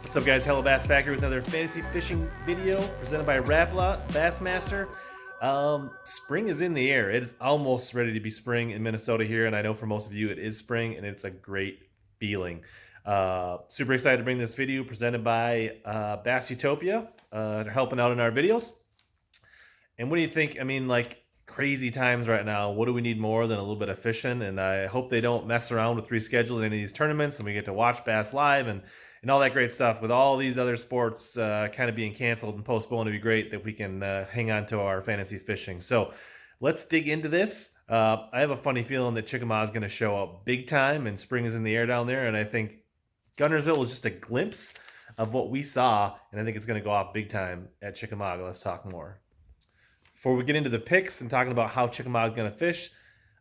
What's up, guys? HellaBass back here with another fantasy fishing video presented by Bassmaster. Spring is in the air. It is almost ready to be spring in Minnesota here, and I know for most of you it is spring, and it's a great feeling. Super excited to bring this video presented by Bass Utopia. They're helping out in our videos. And what do you think? I mean, like, crazy times right now. What do we need more than a little bit of fishing? And I hope they don't mess around with rescheduling any of these tournaments, and we get to watch Bass live and all that great stuff. With all these other sports kind of being canceled and postponed, it'd be great if we can hang on to our fantasy fishing. So let's dig into this. I have a funny feeling that Chickamauga is going to show up big time, and spring is in the air down there. And I think Guntersville was just a glimpse of what we saw, and I think it's going to go off big time at Chickamauga. Let's talk more. Before we get into the picks and talking about how Chickamauga is going to fish,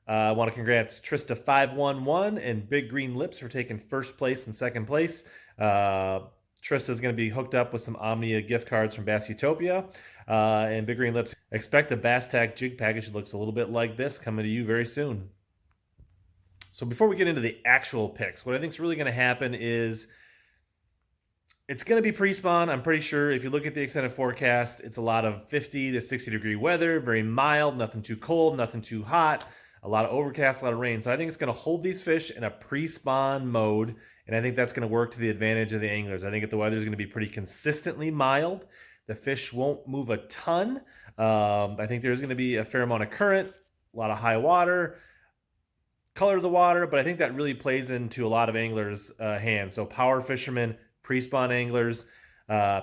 I want to congrats Trista 511 and Big Green Lips for taking first place and second place. Trista is going to be hooked up with some Omnia gift cards from Bass Utopia. And Big Green Lips, expect a Bass Tack jig package that looks a little bit like this coming to you very soon. So before we get into the actual picks, what I think is really going to happen is it's going to be pre-spawn. I'm pretty sure if you look at the extended forecast, it's a lot of 50 to 60 degree weather, very mild, nothing too cold, nothing too hot, a lot of overcast, a lot of rain. So I think it's going to hold these fish in a pre-spawn mode, and I think that's going to work to the advantage of the anglers. I think if the weather is going to be pretty consistently mild, the fish won't move a ton. I think there's going to be a fair amount of current, a lot of high water, color of the water, but I think that really plays into a lot of anglers' hands. So power fishermen, pre-spawn anglers,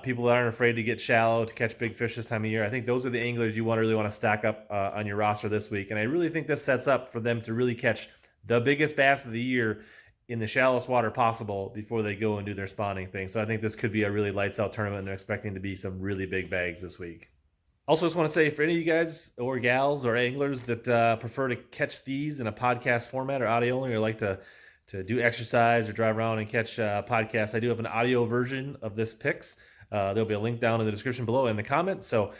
people that aren't afraid to get shallow to catch big fish this time of year. I think those are the anglers you really want to stack up on your roster this week. And I really think this sets up for them to really catch the biggest bass of the year in the shallowest water possible before they go and do their spawning thing. So I think this could be a really lights out tournament, and they're expecting to be some really big bags this week. Also, just want to say, for any of you guys or gals or anglers that prefer to catch these in a podcast format or audio only, or like to do exercise or drive around and catch podcasts, I do have an audio version of this picks. There'll be a link down in the description below in the comments. So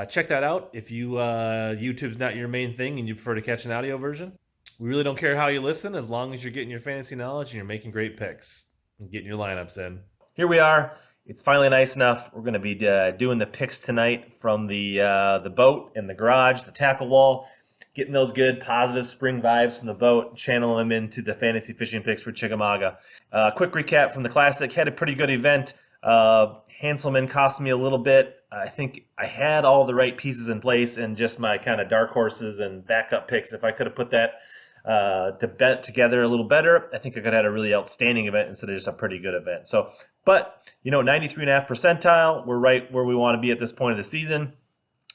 check that out if you YouTube's not your main thing and you prefer to catch an audio version. We really don't care how you listen, as long as you're getting your fantasy knowledge and you're making great picks and getting your lineups in. Here we are. It's finally nice enough. We're going to be doing the picks tonight from the boat and the garage, the tackle wall. Getting those good positive spring vibes from the boat, channeling them into the fantasy fishing picks for Chickamauga. Quick recap from the Classic. Had a pretty good event. Hanselman cost me a little bit. I think I had all the right pieces in place, and just my kind of dark horses and backup picks. If I could have put that to bet together a little better, I think I could have had a really outstanding event instead of just a pretty good event. So, but 93.5 percentile. We're right where we want to be at this point of the season.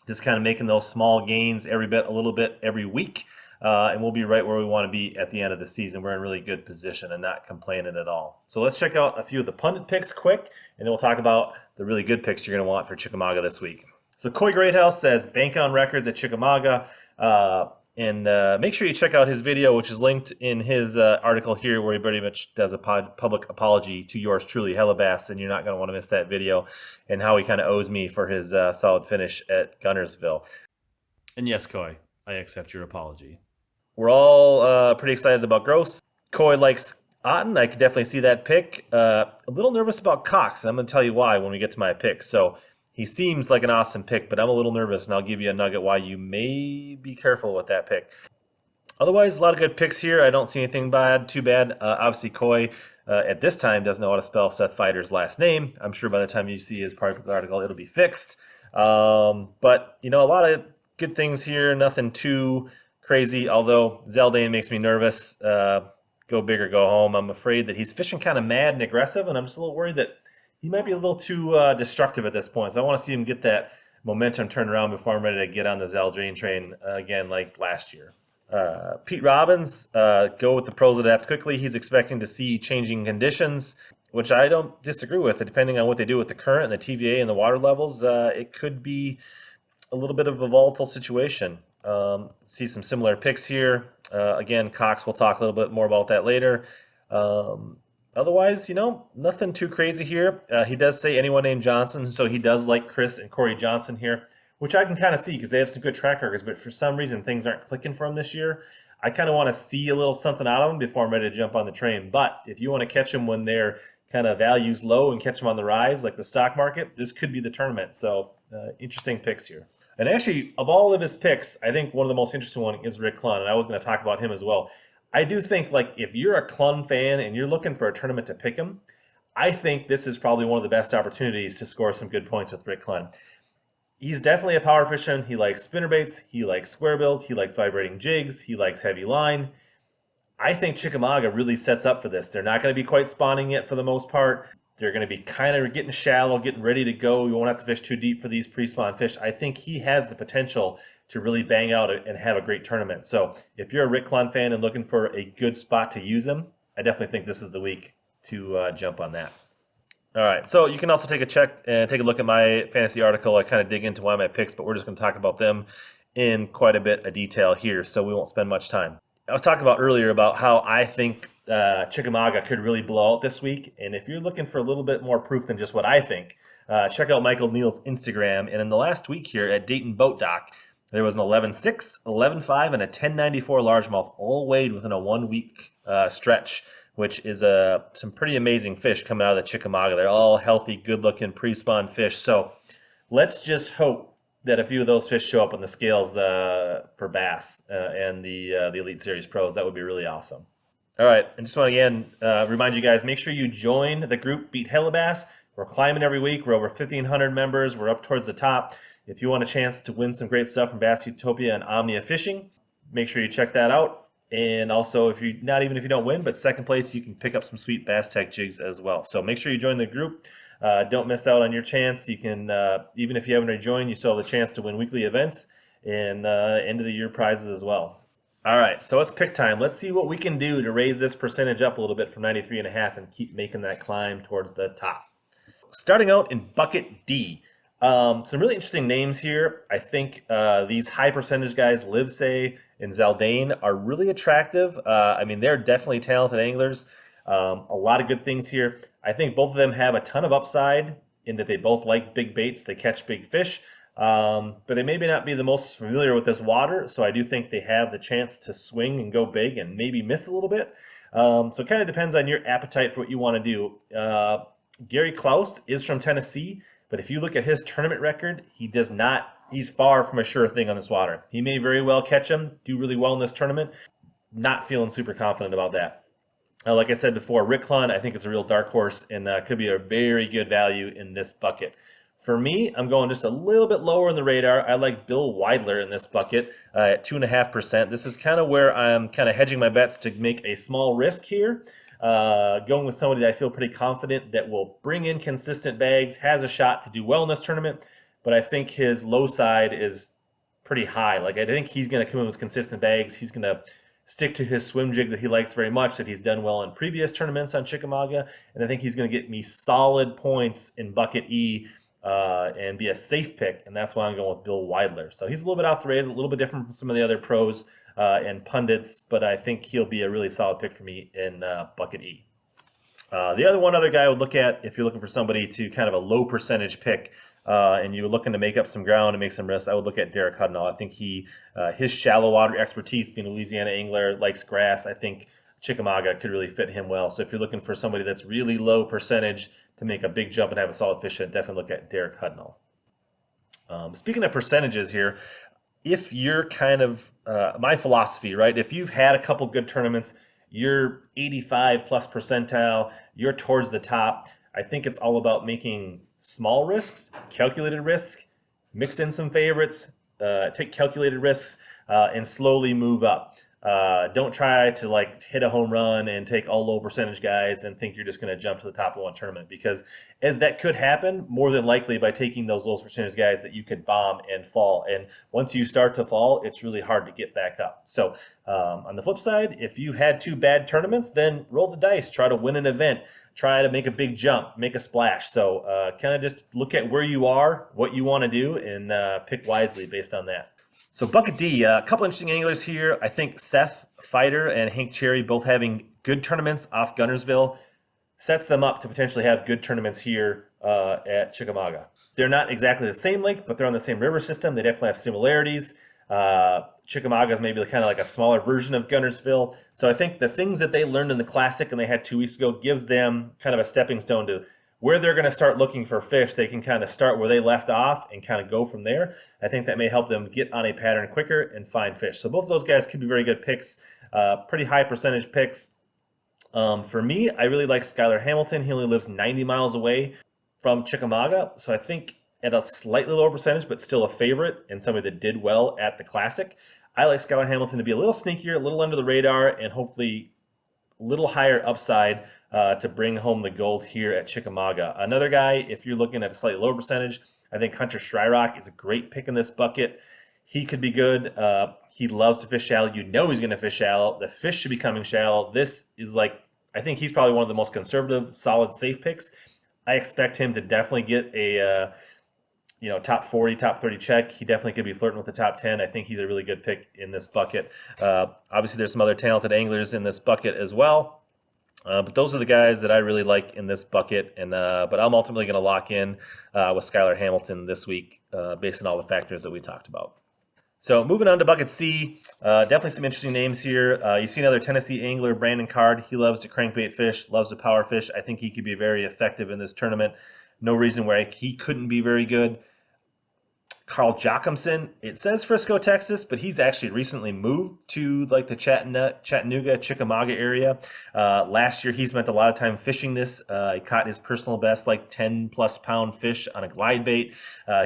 Just kind of making those small gains every bit, a little bit every week. And we'll be right where we want to be at the end of the season. We're in really good position and not complaining at all. So let's check out a few of the pundit picks quick, and then we'll talk about the really good picks you're going to want for Chickamauga this week. So Coy Greathouse says, bank on records at Chickamauga. And make sure you check out his video, which is linked in his article here, where he pretty much does a public apology to yours truly, HellaBass, and you're not going to want to miss that video, and how he kind of owes me for his solid finish at Guntersville. And yes, Coy, I accept your apology. We're all pretty excited about Gross. Coy likes Otten. I can definitely see that pick. A little nervous about Cox, and I'm going to tell you why when we get to my picks. So he seems like an awesome pick, but I'm a little nervous, and I'll give you a nugget why you may be careful with that pick. Otherwise, a lot of good picks here. I don't see anything too bad. Obviously, Coy at this time doesn't know how to spell Seth Feider's last name. I'm sure by the time you see his article, it'll be fixed. But, a lot of good things here. Nothing too crazy, although Zaldane makes me nervous. Go big or go home. I'm afraid that he's fishing kind of mad and aggressive, and I'm just a little worried that he might be a little too destructive at this point. So I want to see him get that momentum turned around before I'm ready to get on the Zaldane train again like last year. Pete Robbins, go with the pros adapt quickly. He's expecting to see changing conditions, which I don't disagree with. Depending on what they do with the current and the TVA and the water levels, it could be a little bit of a volatile situation. See some similar picks here. Again, Cox, we'll talk a little bit more about that later. Otherwise, nothing too crazy here. He does say anyone named Johnson, so he does like Chris and Corey Johnson here, which I can kind of see because they have some good track records, but for some reason things aren't clicking for him this year. I kind of want to see a little something out of them before I'm ready to jump on the train. But if you want to catch them when they're kind of values low and catch them on the rise, like the stock market, this could be the tournament. So interesting picks here. And actually, of all of his picks, I think one of the most interesting one is Rick Clunn, and I was going to talk about him as well. I do think, like, if you're a Clunn fan and you're looking for a tournament to pick him, I think this is probably one of the best opportunities to score some good points with Rick Clunn. He's definitely a power fisherman. He likes spinnerbaits. He likes square bills. He likes vibrating jigs. He likes heavy line. I think Chickamauga really sets up for this. They're not going to be quite spawning yet for the most part. They're going to be kind of getting shallow, getting ready to go. You won't have to fish too deep for these pre-spawn fish. I think he has the potential to really bang out and have a great tournament. So if you're a Rick Clunn fan and looking for a good spot to use him, I definitely think this is the week to jump on that. All right, so you can also take a look at my fantasy article. I kind of dig into why my picks, but we're just going to talk about them in quite a bit of detail here, so we won't spend much time. I was talking about earlier about how I think Chickamauga could really blow out this week, and if you're looking for a little bit more proof than just what I think, check out Michael Neal's Instagram. And in the last week here at Dayton Boat Dock, there was an 11.6, 11.5, and a 10.94 largemouth, all weighed within a 1 week stretch, which is some pretty amazing fish coming out of the Chickamauga. They're all healthy, good-looking pre-spawn fish. So let's just hope that a few of those fish show up on the scales for bass and the Elite Series Pros. That would be really awesome. All right, and just want to again remind you guys, make sure you join the group Beat HellaBass. We're climbing every week. We're over 1,500 members. We're up towards the top. If you want a chance to win some great stuff from Bass Utopia and Omnia Fishing, make sure you check that out. And also, if you don't win, but second place, you can pick up some sweet Bass Tech jigs as well. So make sure you join the group. Don't miss out on your chance. You can, even if you haven't already joined, you still have the chance to win weekly events and end of the year prizes as well. All right, so it's pick time. Let's see what we can do to raise this percentage up a little bit from 93.5 and keep making that climb towards the top. Starting out in bucket D. Some really interesting names here. I think these high percentage guys, Livesay and Zaldane, are really attractive. I mean, they're definitely talented anglers. A lot of good things here. I think both of them have a ton of upside in that they both like big baits. They catch big fish, but they maybe not be the most familiar with this water. So I do think they have the chance to swing and go big and maybe miss a little bit. So it kind of depends on your appetite for what you want to do. Gary Klaus is from Tennessee, but if you look at his tournament record, he's far from a sure thing on this water. He may very well catch him, do really well in this tournament. Not feeling super confident about that. Like I said before, Rick Clunn, I think, is a real dark horse and could be a very good value in this bucket. For me, I'm going just a little bit lower in the radar. I like Bill Weidler in this bucket at 2.5%. This is kind of where I'm kind of hedging my bets to make a small risk here. Going with somebody that I feel pretty confident that will bring in consistent bags, has a shot to do well in this tournament, but I think his low side is pretty high. Like, I think he's going to come in with consistent bags. He's going to stick to his swim jig that he likes very much, that he's done well in previous tournaments on Chickamauga, and I think he's going to get me solid points in bucket E and be a safe pick, and that's why I'm going with Bill Weidler. So he's a little bit off the radar, a little bit different from some of the other pros and pundits, but I think he'll be a really solid pick for me in bucket E. The one other guy I would look at, if you're looking for somebody to kind of a low percentage pick, and you're looking to make up some ground and make some risks, I would look at Derek Hudnall. I think his shallow water expertise, being a Louisiana angler, likes grass. I think Chickamauga could really fit him well. So if you're looking for somebody that's really low percentage to make a big jump and have a solid fish, definitely look at Derek Hudnall. Speaking of percentages here, if you're kind of, my philosophy, right, if you've had a couple good tournaments, you're 85 plus percentile, you're towards the top, I think it's all about making small risks, calculated risk, mix in some favorites, take calculated risks, and slowly move up. Don't try to like hit a home run and take all low percentage guys and think you're just going to jump to the top of one tournament, because as that could happen, more than likely by taking those low percentage guys that you could bomb and fall. And once you start to fall, it's really hard to get back up. So on the flip side, if you've had 2 bad tournaments, then roll the dice, try to win an event, try to make a big jump, make a splash. So kind of just look at where you are, what you want to do, and pick wisely based on that. So bucket D, a couple interesting anglers here. I think Seth Fighter and Hank Cherry both having good tournaments off Gunnersville sets them up to potentially have good tournaments here at Chickamauga. They're not exactly the same lake, but they're on the same river system. They definitely have similarities. Chickamauga is maybe kind of like a smaller version of Guntersville. So I think the things that they learned in the Classic and they had 2 weeks ago gives them kind of a stepping stone to where they're going to start looking for fish. They can kind of start where they left off and kind of go from there. I think that may help them get on a pattern quicker and find fish. So both of those guys could be very good picks, pretty high percentage picks. For me, I really like Skylar Hamilton. He only lives 90 miles away from Chickamauga, so I think at a slightly lower percentage, but still a favorite and somebody that did well at the Classic. I like Skylar Hamilton to be a little sneakier, a little under the radar, and hopefully a little higher upside to bring home the gold here at Chickamauga. Another guy, if you're looking at a slightly lower percentage, I think Hunter Shryock is a great pick in this bucket. He could be good. He loves to fish shallow. You know he's going to fish shallow. The fish should be coming shallow. This is like, I think he's probably one of the most conservative, solid, safe picks. I expect him to definitely get a top 40, top 30 check. He definitely could be flirting with the top 10. I think he's a really good pick in this bucket. Obviously, there's some other talented anglers in this bucket as well. But those are the guys that I really like in this bucket. But I'm ultimately going to lock in with Skylar Hamilton this week based on all the factors that we talked about. So moving on to bucket C, definitely some interesting names here. You see another Tennessee angler, Brandon Card. He loves to crankbait fish, loves to power fish. I think he could be very effective in this tournament. No reason why he couldn't be very good. Carl Jochimson, it says Frisco, Texas, but he's actually recently moved to like the Chattanooga, Chickamauga area. Last year, he spent a lot of time fishing this. He caught his personal best, like 10-plus pound fish on a glide bait.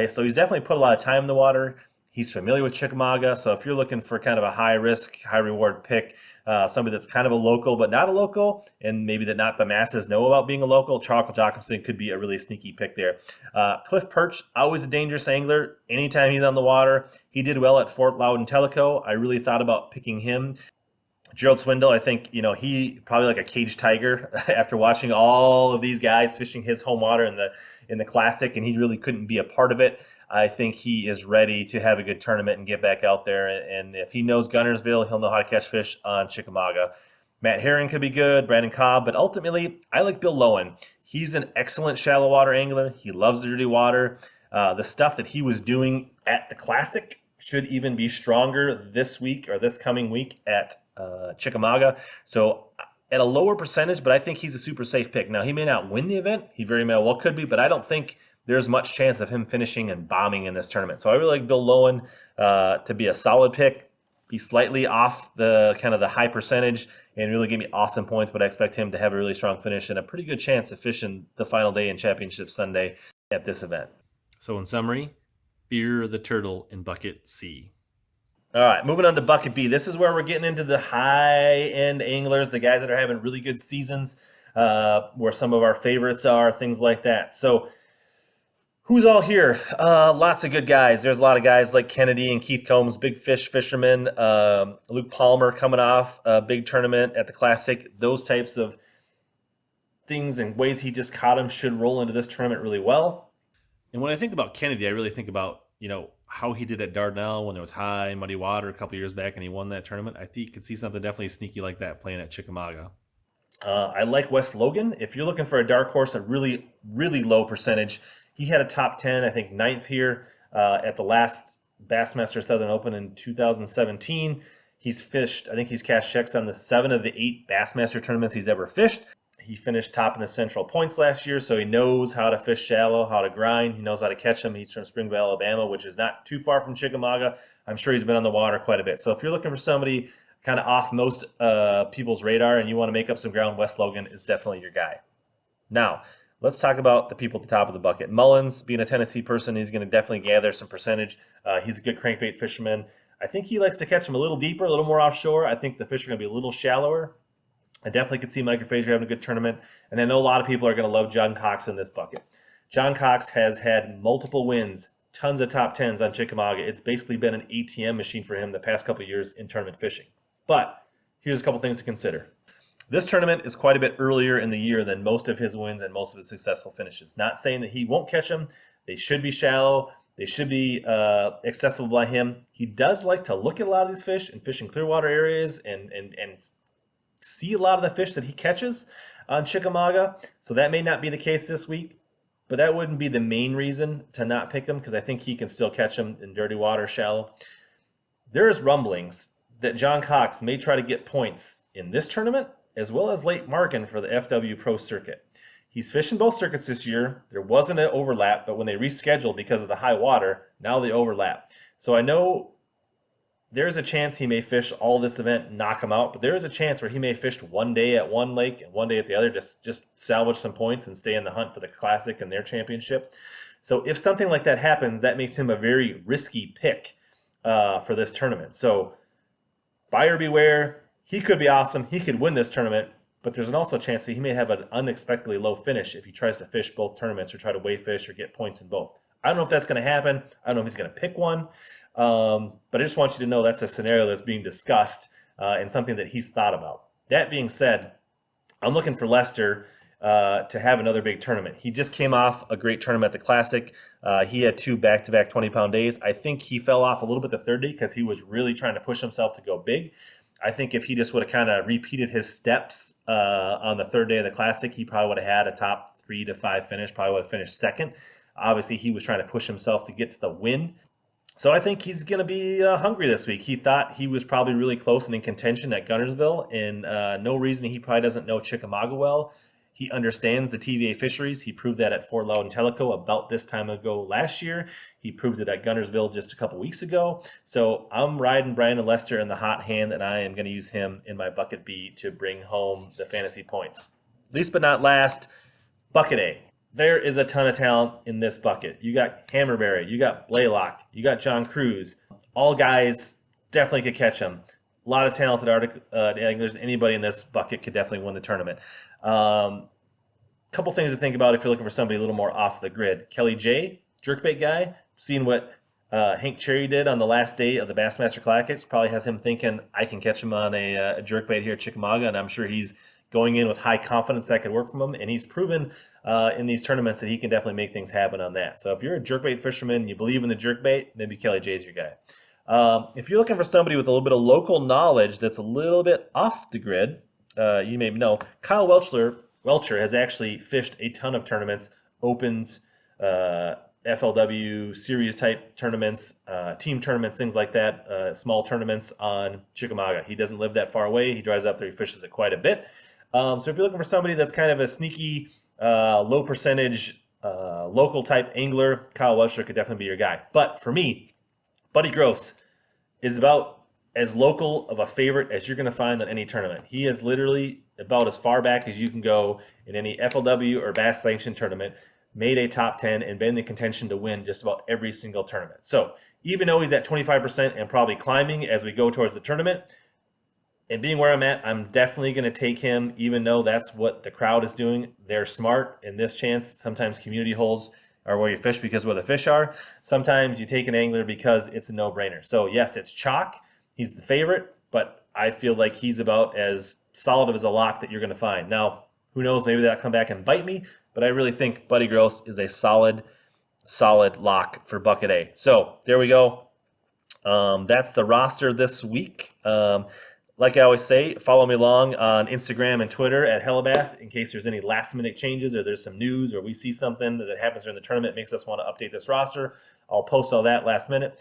So he's definitely put a lot of time in the water. He's familiar with Chickamauga, so if you're looking for kind of a high-risk, high-reward pick, somebody that's kind of a local but not a local, and maybe that not the masses know about being a local, Charles Jochimson could be a really sneaky pick there. Cliff Perch, always a dangerous angler. Anytime he's on the water, he did well at Fort Loudon Tellico. I really thought about picking him. Gerald Swindle, I think, he probably like a caged tiger after watching all of these guys fishing his home water in the Classic, and he really couldn't be a part of it. I think he is ready to have a good tournament and get back out there. And if he knows Guntersville, he'll know how to catch fish on Chickamauga. Matt Herring could be good, Brandon Cobb, but ultimately, I like Bill Lowen. He's an excellent shallow water angler. He loves the dirty water. The stuff that he was doing at the Classic should even be stronger this week or this coming week at Chickamauga. So at a lower percentage, but I think he's a super safe pick. Now, he may not win the event. He very well could be, but I don't think there's much chance of him finishing and bombing in this tournament. So I really like Bill Lowen to be a solid pick. Be slightly off the kind of the high percentage and really give me awesome points, but I expect him to have a really strong finish and a pretty good chance of fishing the final day and championship Sunday at this event. So in summary, fear the turtle in bucket C. All right, moving on to bucket B. This is where we're getting into the high-end anglers, the guys that are having really good seasons, where some of our favorites are, things like that. So who's all here? Lots of good guys. There's a lot of guys like Kennedy and Keith Combs, big fish fishermen. Luke Palmer coming off a big tournament at the Classic. Those types of things and ways he just caught them should roll into this tournament really well. And when I think about Kennedy, I really think about, how he did at Dardanelle when there was high, muddy water a couple years back and he won that tournament. I think you could see something definitely sneaky like that playing at Chickamauga. I like Wes Logan. If you're looking for a dark horse, a really, really low percentage, he had a top 10, I think 9th here at the last Bassmaster Southern Open in 2017. He's fished, I think he's cashed checks on the 7 of the 8 Bassmaster tournaments he's ever fished. He finished top in the Central Points last year, so he knows how to fish shallow, how to grind. He knows how to catch them. He's from Springville, Alabama, which is not too far from Chickamauga. I'm sure he's been on the water quite a bit. So if you're looking for somebody kind of off most people's radar and you want to make up some ground, Wes Logan is definitely your guy. Now, let's talk about the people at the top of the bucket. Mullins, being a Tennessee person, he's going to definitely gather some percentage. He's a good crankbait fisherman. I think he likes to catch them a little deeper, a little more offshore. I think the fish are going to be a little shallower. I definitely could see Micah Frazier having a good tournament. And I know a lot of people are going to love John Cox in this bucket. John Cox has had multiple wins, tons of top 10s on Chickamauga. It's basically been an ATM machine for him the past couple of years in tournament fishing. But here's a couple things to consider. This tournament is quite a bit earlier in the year than most of his wins and most of his successful finishes. Not saying that he won't catch them. They should be shallow. They should be accessible by him. He does like to look at a lot of these fish and fish in clear water areas and see a lot of the fish that he catches on Chickamauga. So that may not be the case this week, but that wouldn't be the main reason to not pick him because I think he can still catch them in dirty water, shallow. there's rumblings that John Cox may try to get points in this tournament as well as Lake Markin for the FW Pro Circuit. He's fishing both circuits this year. There wasn't an overlap, but when they rescheduled because of the high water, now they overlap. So I know there's a chance he may fish all this event and knock him out, but there is a chance where he may fish one day at one lake and one day at the other, just salvage some points and stay in the hunt for the Classic and their championship. So if something like that happens, that makes him a very risky pick for this tournament. So buyer beware. He could be awesome. He could win this tournament, but there's also a chance that he may have an unexpectedly low finish if he tries to fish both tournaments or try to wave fish or get points in both. I don't know if that's going to happen. I don't know if he's going to pick one. But I just want you to know that's a scenario that's being discussed and something that he's thought about. That being said, I'm looking for Lester to have another big tournament. He just came off a great tournament at the Classic. He had 2 back-to-back 20-pound days. I think he fell off a little bit the third day because he was really trying to push himself to go big. I think if he just would have kind of repeated his steps on the third day of the Classic, he probably would have had a top 3 to 5 finish, probably would have finished second. Obviously, he was trying to push himself to get to the win. So I think he's going to be hungry this week. He thought he was probably really close and in contention at Guntersville, and no reason he probably doesn't know Chickamauga well. He understands the TVA fisheries. He proved that at Fort Loudon Tellico about this time ago last year. He proved it at Guntersville just a couple weeks ago. So I'm riding Brandon Lester in the hot hand, and I am going to use him in my bucket B to bring home the fantasy points. Least but not last, bucket A. There is a ton of talent in this bucket. You got Hammerberry, you got Blaylock, you got John Cruz. All guys definitely could catch them. A lot of talented anglers. Anybody in this bucket could definitely win the tournament. Couple things to think about if you're looking for somebody a little more off the grid. Kelly J, jerkbait guy, seeing what Hank Cherry did on the last day of the Bassmaster Classics, probably has him thinking, I can catch him on a jerkbait here at Chickamauga, and I'm sure he's going in with high confidence that could work for him, and he's proven in these tournaments that he can definitely make things happen on that. So if you're a jerkbait fisherman and you believe in the jerkbait, maybe Kelly J is your guy. If you're looking for somebody with a little bit of local knowledge that's a little bit off the grid, you may know Kyle Welcher has actually fished a ton of tournaments, opens, FLW series type tournaments, team tournaments, things like that, small tournaments on Chickamauga. He doesn't live that far away. He drives up there. He fishes it quite a bit. So if you're looking for somebody that's kind of a sneaky, low percentage, local type angler, Kyle Welcher could definitely be your guy. But for me, Buddy Gross is about as local of a favorite as you're going to find on any tournament. He is literally about as far back as you can go in any FLW or Bass Sanctioned tournament, made a top 10, and been in contention to win just about every single tournament. So even though he's at 25% and probably climbing as we go towards the tournament, and being where I'm at, I'm definitely going to take him, even though that's what the crowd is doing. They're smart in this chance. Sometimes community holes are where you fish because where the fish are. Sometimes you take an angler because it's a no-brainer. So yes, it's chalk. He's the favorite, but I feel like he's about as solid as a lock that you're going to find. Now, who knows? Maybe that'll come back and bite me, but I really think Buddy Gross is a solid lock for bucket A. So there we go. That's the roster this week. Like I always say, follow me along on Instagram and Twitter at HellaBass in case there's any last-minute changes or there's some news or we see something that happens during the tournament makes us want to update this roster. I'll post all that last minute.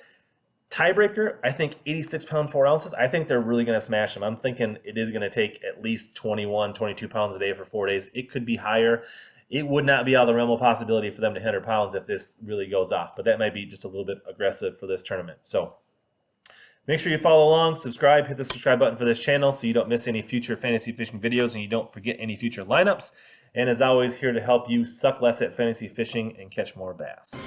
Tiebreaker, I think 86 pound 4 ounces. I think they're really going to smash them. I'm thinking it is going to take at least 21, 22 pounds a day for 4 days. It could be higher. It would not be out of the realm of possibility for them to hit 100 pounds if this really goes off, but that might be just a little bit aggressive for this tournament. So make sure you follow along, subscribe, hit the subscribe button for this channel so you don't miss any future fantasy fishing videos and you don't forget any future lineups. And as always, here to help you suck less at fantasy fishing and catch more bass.